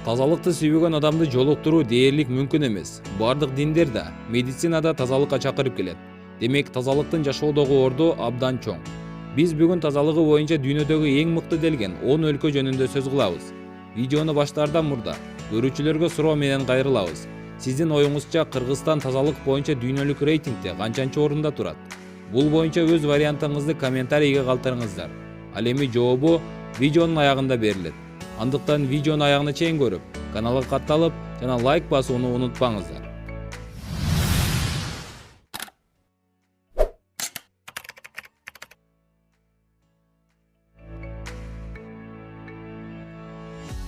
Тазалыкты сүйбөгөн адамды жолуктуруу дээрлик мүмкүн эмес. Бардык диндер да, медицина да тазалыкка чакырып келет. Демек, тазалыктын жашоодогу орду абдан чоң. Биз бүгүн тазалыгы боюнча дүйнөдөгү эң мыкты делген 10 өлкө жөнүндө сөз кылабыз. Видеону баштаардан мурда көрүүчүлөргө суроо менен кайрылабыз. Сиздин оюңузча Кыргызстан тазалык боюнча дүйнөлүк рейтингде канчанчы орунда турат? Бул боюнча өз вариантыңызды комментарийге калтырыңыздар. Ал эми жообу видеонун аягында берилет. Андыктан видеону аягына чейин көрүп, каналга катталып жана лайк басууну унутпаңыздар.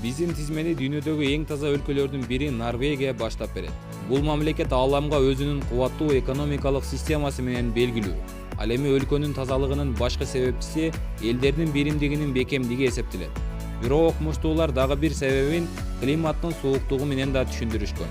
Биздин тизмени дүйнөдөгү эң таза өлкөлөрдүн бири Норвегия баштап берет. Бул мамлекет ааламга өзүнүн кубаттуу экономикалык системасы менен белгилүү. Ал эми өлкөнүн тазалыгынын башкы себепчиси элдердин биримдигинин бекемдиги эсептелет. Бирок окумуштуулар дагы бир себебин климаттын сууктугу менен да түшүндүрүшкөн.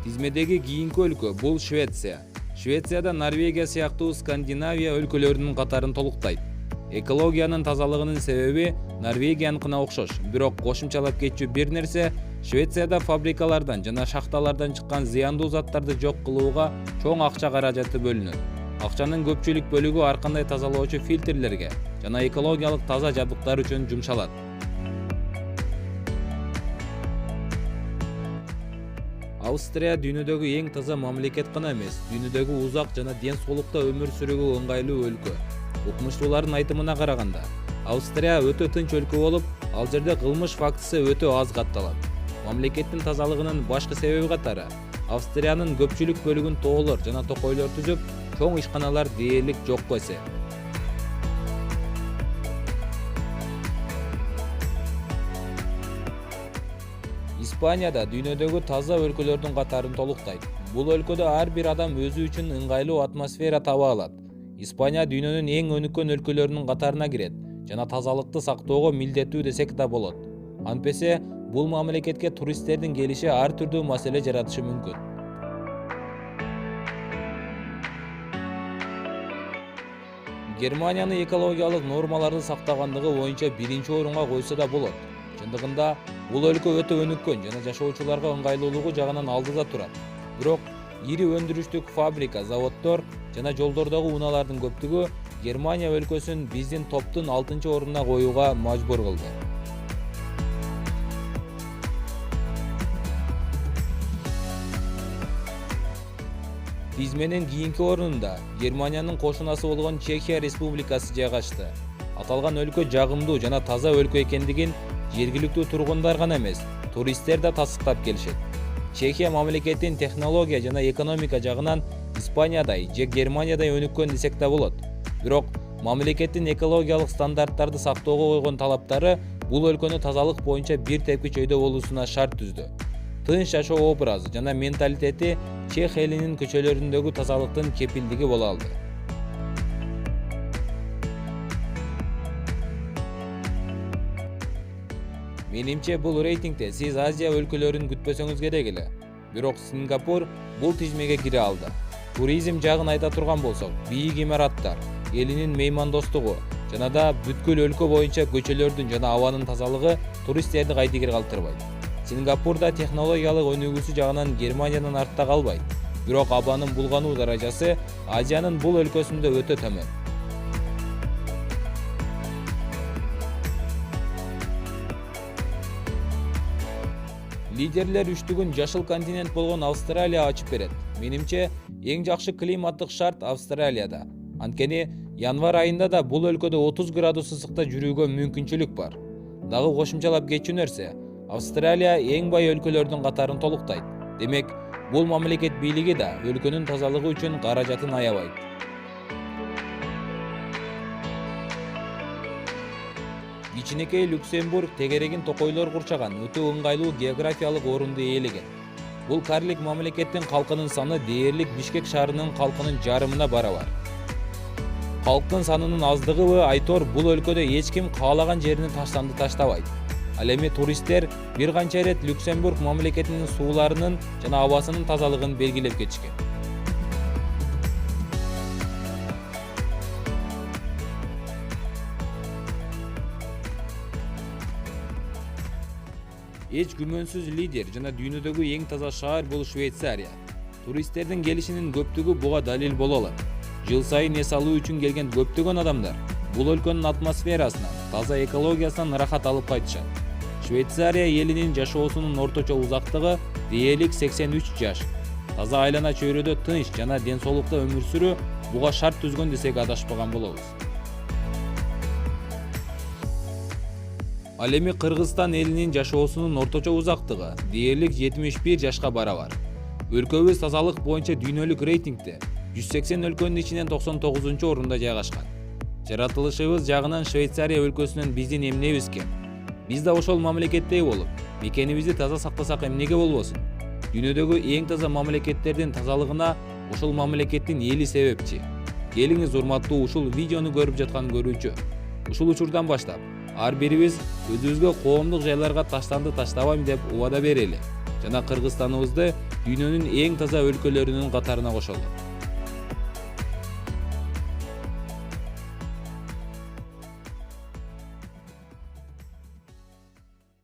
Тизмедеги кийинки өлкө бул Швеция. Швецияда Норвегия сыяктуу Скандинавия өлкөлөрүнүн катарын толуктайт. Экологиянын тазалыгынын себеби Норвегияныкына окшош, бирок кошумчалап кетчү бир нерсе Швецияда фабрикалардан жана шахталардан чыккан зыяндуу заттарды жок кылууга чоң акча каражаты бөлүнөт. Акчанын көпчүлүк бөлүгү ар кандай тазалоочу фильтрлерге жана экологиялык таза жабдыктар үчүн жумшалат. Австрия дүйнөдөгү эң таза мамлекет гана эмес, дүйнөдөгү узак жана ден соолукта өмүр сүрүүгө ыңгайлуу өлкө. Окумуштуулардын айтымына караганда, Австрия өтө тынч өлкө болуп, ал жерде кылмыш фактысы өтө аз катталат. Мамлекеттин тазалыгынын башкы себеби катары Австриянын көпчүлүк бөлүгүн тоолор жана токойлор түзүп, чоң ишканалар дээрлик жок эсе. Испанияда дүйнөдөгү таза өлкөлөрдүн катарын толуктайт. Бул өлкөдө ар бир адам өзү үчүн ыңгайлуу атмосфера таба алат. Испания дүйнөнүн эң өнүккөн өлкөлөрүнүн катарына кирет жана тазалыкты сактоого милдеттүү десек да болот. Антпесе, бул мамлекетке туристтердин келиши ар түрдүү маселе жаратышы мүмкүн. Германияны экологиялык нормаларды сактагандыгы боюнча биринчи орунга койсо да болот. Чындыгында, бул өлкө өтө өнүккөн жана жашоочуларга ыңгайлуулугу жагынан алдыда турат. Бирок, ири өндүрүштүк фабрика, заводдор жана жолдордогу унаалардын көптүгү Германия өлкөсүн биздин топтун 6-чы орунуна коюуга мажбур кылды. Тизменин кийинки орунунда Германиянын кошунасы болгон Чехия Республикасы жайгашты. Аталган өлкө жагымдуу жана таза өлкө экендигин жергиликтүү тургундар гана эмес, туристтер да тастыктап келишет. Чехия мамлекеттин технология жана экономика жагынан Испаниядай же Германиядай өнүккөн десек да болот. Бирок мамлекеттин экологиялык стандарттарды сактоого койгон талаптары бул өлкөнү тазалык боюнча бир тепки чөйдө болуусуна шарт түздү. Тынч жашоо образы жана менталитети Чех элинин көчөлөрүндөгү тазалыктын кепилдиги боло алды. Менимче бул рейтингде сиз Азия өлкөлөрүн күтпөсөңүз керек эле. Бирок Сингапур бул тизмеге кире алды. Туризм жагын айта турган болсок, бийик имараттар, элинин меймандостугу жана да бүткүл өлкө боюнча көчөлөрдүн жана абанын тазалыгы туристтерди кайдыгер калтырбайт. Сингапурда технологиялык өнүгүүсү жагынан Германиядан артта калбайт. Бирок абанын булгануу даражасы Азиянын бул өлкөсүндө өтө төмөн. Лидерлер үчтүгүн жашыл континент болгон Австралия ачып берет. Менимче, эң жакшы климаттык шарт Австралияда. Анткени январь айында да бул өлкөдө 30 градус ысыкта жүрүүгө мүмкүнчүлүк бар. Дагы кошумчалап кетчү нерсе, Австралия эң бай өлкөлөрдүн катарын толуктайт. Демек, бул мамлекет бийлиги да өлкөнүн тазалыгы үчүн каражатын аябайт. Кичинекей Люксембург тегерегин токойлор курчаган өтө ыңгайлуу географиялык орунду ээлеген. Бул карлик мамлекеттин калкынын саны дээрлик Бишкек шаарынын калкынын жарымына барабар. Калктын санынын аздыгыбы айтор бул өлкөдө эч ким каалаган жерине таштанды таштабайт. Ал эми туристтер бир канча ирет Люксембург мамлекетинин сууларынын жана абасынын тазалыгын белгилеп кетишкен. Эч күмөнсүз лидер жана дүйнөдөгү эң таза шаар бул Швейцария. Туристтердин келишинин көптүгү буга далил боло алат. Жыл сайын эс алуу үчүн келген көптөгөн адамдар бул өлкөнүн атмосферасынан, таза экологиясынан ырахат алып кайтышат. Швейцария элинин жашоосунун орточо узактыгы дээрлик 83 жаш. Таза айлана чөйрөдө тынч жана ден соолукта өмүр сүрүү буга шарт түзгөн десек адашпаган болобуз. Ал эми Кыргызстан элинин жашоосунун орточо узактыгы дээрлик 71 жашка барабар. Өлкөбүз тазалык боюнча дүйнөлүк рейтингде 180 өлкөнүн ичинен 99-орунда жайгашкан. Жаратылышыбыз жагынан Швейцария өлкөсүнөн биздин эмнебиз кем? Биз да ошол мамлекеттей болуп, мекенибизди таза сактасак эмнеге болбосун? Дүйнөдөгү эң таза мамлекеттердин тазалыгына ошол мамлекеттин эли себепчи. Келиңиз урматтуу ушул видеону көрүп жаткан көрүүчү. Ушул учурдан баштап ар бирибиз өзүбүзгө коомдук жайларга таштанды таштабайм деп убада берели жана Кыргызстаныбызды дүйнөнүн эң таза өлкөлөрүнүн катарына кошолу.